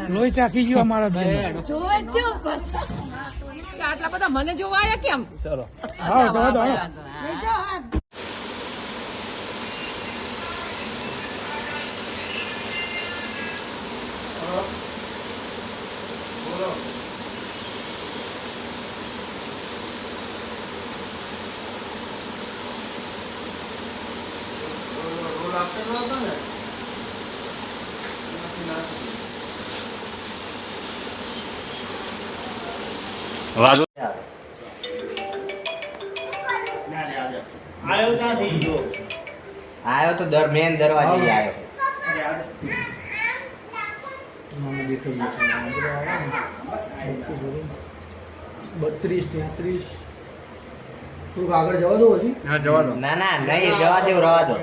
લોહી ચાખી ગયો અમારા આટલા બધા મને જોવા આવ્યા કેમ? ચલો વાજો આયો તો મેન દરવાજે આવ્યો. 32 33 થોડુંક આગળ જવા દો હજી. હા જવા દો. ના ના નહીં જવા દેવું, રવા દો.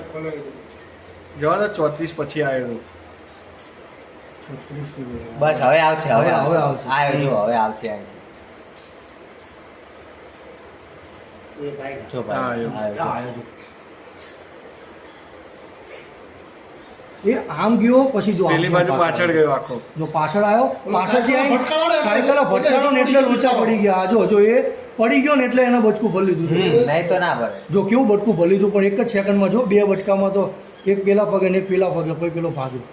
જવા દો 34 પછી આવ્યો. બસ હવે આવશે, હવે હવે આવશે. આવશે. આવ્યો જો હવે આવશે. જો ભાઈ આવ્યો. એ આમ ગયો પછી જો પેલી બાજુ પાછળ ગયો આખો. જો પાછળ આવ્યો, પાછળથી સાયકલ ભટકાણો ને એટલે લોચા પડી ગયા. જો એ પડી ગયો ને એટલે એને બચકું ભરી લીધું. નહીં તો ના ભરે. જો કેવું બટકું ભરી લીધું, પણ એક જ સેકન્ડમાં જો 2 બટકામાં તો એક પેલા પગે ને એક પેલા પગે, પછી પેલો ભાગ્યો.